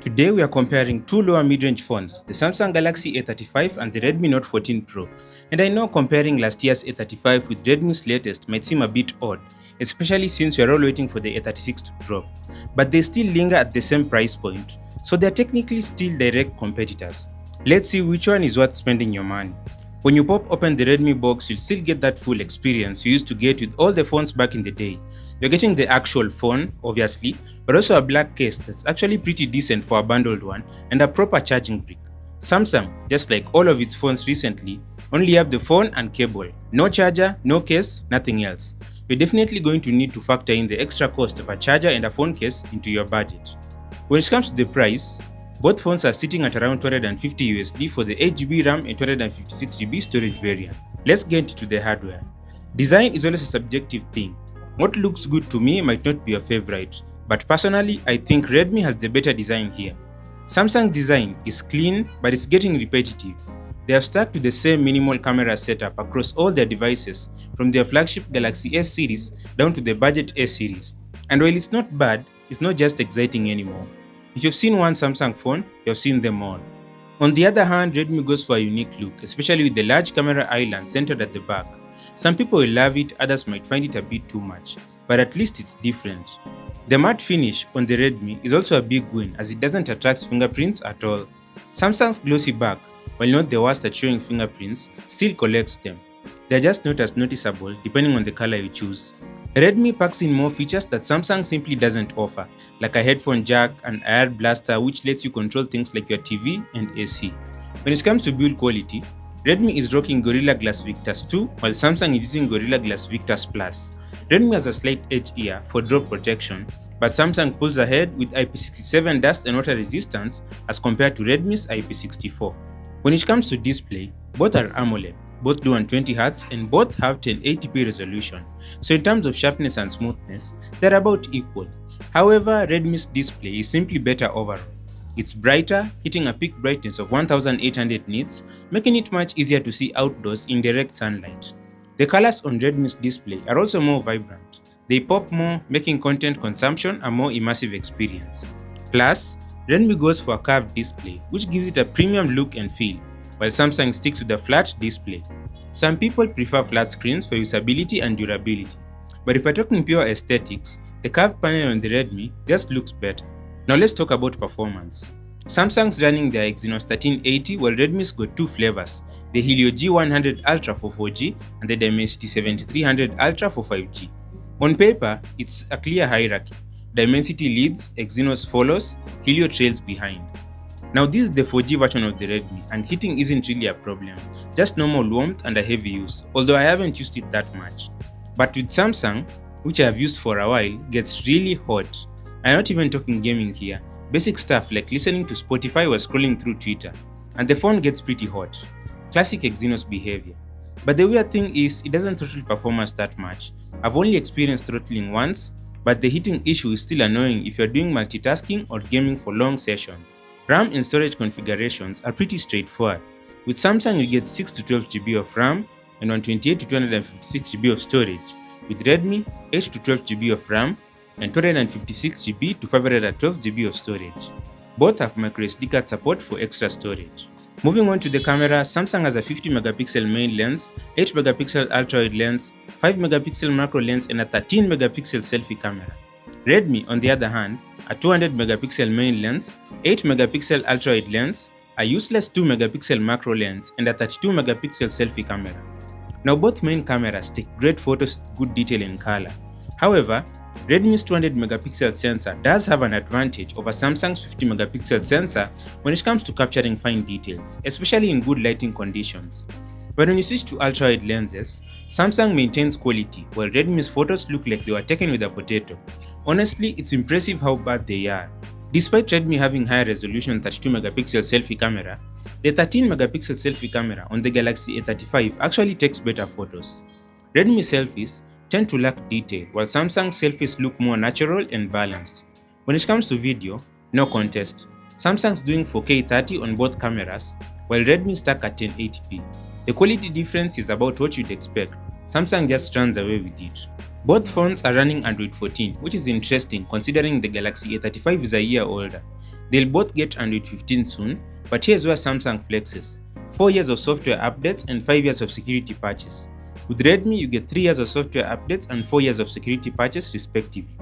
Today we are comparing two lower mid-range phones, the Samsung Galaxy A35 and the Redmi Note 14 Pro. And I know comparing last year's A35 with Redmi's latest might seem a bit odd, especially since we are all waiting for the A36 to drop. But they still linger at the same price point, so they are technically still direct competitors. Let's see which one is worth spending your money. When you pop open the Redmi box, you'll still get that full experience you used to get with all the phones back in the day. You're getting the actual phone, obviously, but also a black case that's actually pretty decent for a bundled one and a proper charging brick. Samsung, just like all of its phones recently, only have the phone and cable. No charger, no case, nothing else. You're definitely going to need to factor in the extra cost of a charger and a phone case into your budget. When it comes to the price, both phones are sitting at around 250 USD for the 8GB RAM and 256GB storage variant. Let's get into the hardware. Design is always a subjective thing. What looks good to me might not be your favorite, but personally I think Redmi has the better design here. Samsung design is clean, but it's getting repetitive. They have stuck to the same minimal camera setup across all their devices, from their flagship Galaxy S series down to the budget S series. And while it's not bad, it's not just exciting anymore. If you've seen one Samsung phone, you've seen them all. On the other hand, Redmi goes for a unique look, especially with the large camera island centered at the back. Some people will love it, others might find it a bit too much, but at least it's different. The matte finish on the Redmi is also a big win as it doesn't attract fingerprints at all. Samsung's glossy back, while not the worst at showing fingerprints, still collects them. They're just not as noticeable depending on the color you choose. Redmi packs in more features that Samsung simply doesn't offer, like a headphone jack and IR blaster which lets you control things like your TV and AC. When it comes to build quality, Redmi is rocking Gorilla Glass Victus 2 while Samsung is using Gorilla Glass Victus Plus. Redmi has a slight edge here for drop protection, but Samsung pulls ahead with IP67 dust and water resistance as compared to Redmi's IP64. When it comes to display, both are AMOLED, both do 120Hz and both have 1080p resolution, so in terms of sharpness and smoothness, they're about equal. However, Redmi's display is simply better overall. It's brighter, hitting a peak brightness of 1800 nits, making it much easier to see outdoors in direct sunlight. The colors on Redmi's display are also more vibrant. They pop more, making content consumption a more immersive experience. Plus, Redmi goes for a curved display, which gives it a premium look and feel, while Samsung sticks with a flat display. Some people prefer flat screens for usability and durability, but if we're talking pure aesthetics, the curved panel on the Redmi just looks better. Now let's talk about performance. Samsung's running their Exynos 1380 while Redmi's got two flavors, the Helio G100 Ultra for 4G and the Dimensity 7300 Ultra for 5G. On paper, it's a clear hierarchy. Dimensity leads, Exynos follows, Helio trails behind. Now this is the 4G version of the Redmi and heating isn't really a problem, just normal warmth and a heavy use, although I haven't used it that much. But with Samsung, which I have used for a while, gets really hot. I'm not even talking gaming here, basic stuff like listening to Spotify or scrolling through Twitter, and the phone gets pretty hot. Classic Exynos behavior. But the weird thing is, it doesn't throttle performance that much. I've only experienced throttling once, but the heating issue is still annoying if you're doing multitasking or gaming for long sessions. RAM and storage configurations are pretty straightforward. With Samsung you get 6 to 12GB of RAM and 128 to 256GB of storage. With Redmi, 8 to 12GB of RAM and 256GB to 512GB of storage. Both have microSD card support for extra storage. Moving on to the camera, Samsung has a 50MP main lens, 8MP ultra-wide lens, 5MP macro lens and a 13MP selfie camera. Redmi, on the other hand, a 200MP main lens, 8MP ultra-wide lens, a useless 2MP macro lens and a 32MP selfie camera. Now both main cameras take great photos with good detail and color. However, Redmi's 200MP sensor does have an advantage over Samsung's 50MP sensor when it comes to capturing fine details, especially in good lighting conditions. But when you switch to ultra-wide lenses, Samsung maintains quality while Redmi's photos look like they were taken with a potato. Honestly, it's impressive how bad they are. Despite Redmi having higher resolution 32MP selfie camera, the 13MP selfie camera on the Galaxy A35 actually takes better photos. Redmi selfies tend to lack detail, while Samsung selfies look more natural and balanced. When it comes to video, no contest. Samsung's doing 4K 30 on both cameras, while Redmi stuck at 1080p. The quality difference is about what you'd expect. Samsung just runs away with it. Both phones are running Android 14, which is interesting considering the Galaxy A35 is a year older. They'll both get Android 15 soon, but here's where Samsung flexes: 4 years of software updates and 5 years of security patches. With Redmi, you get 3 years of software updates and 4 years of security patches respectively.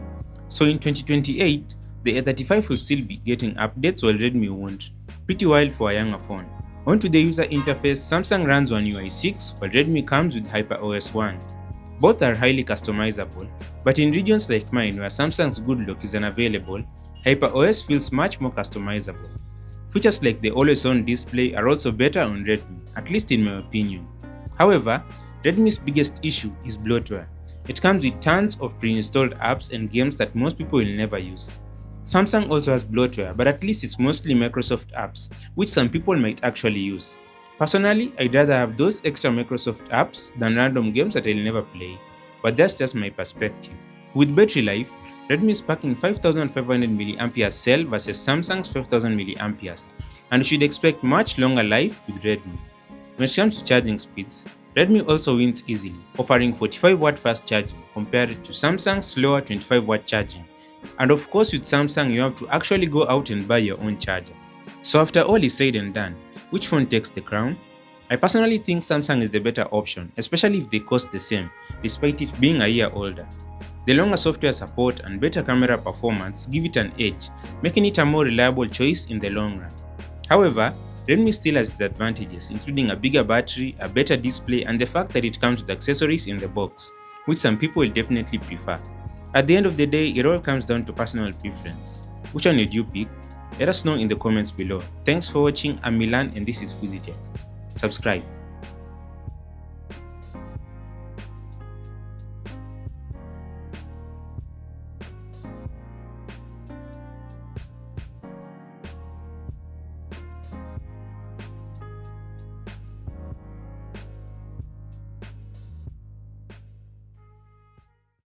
So in 2028, the A35 will still be getting updates while Redmi won't. Pretty wild for a younger phone. Onto the user interface, Samsung runs on UI 6 while Redmi comes with HyperOS 1. Both are highly customizable, but in regions like mine where Samsung's good look is unavailable, HyperOS feels much more customizable. Features like the always-on display are also better on Redmi, at least in my opinion. However, Redmi's biggest issue is bloatware. It comes with tons of pre-installed apps and games that most people will never use. Samsung also has bloatware, but at least it's mostly Microsoft apps, which some people might actually use. Personally, I'd rather have those extra Microsoft apps than random games that I'll never play, but that's just my perspective. With battery life, Redmi is packing 5500 mAh cell versus Samsung's 5000 mAh, and you should expect much longer life with Redmi. When it comes to charging speeds, Redmi also wins easily, offering 45W fast charging compared to Samsung's slower 25W charging. And of course, with Samsung, you have to actually go out and buy your own charger. So after all is said and done, which phone takes the crown? I personally think Samsung is the better option, especially if they cost the same, despite it being a year older. The longer software support and better camera performance give it an edge, making it a more reliable choice in the long run. However, Redmi still has its advantages, including a bigger battery, a better display, and the fact that it comes with accessories in the box, which some people will definitely prefer. At the end of the day, it all comes down to personal preference. Which one did you pick? Let us know in the comments below. Thanks for watching. I'm Milan and this is Fuzitech. Subscribe.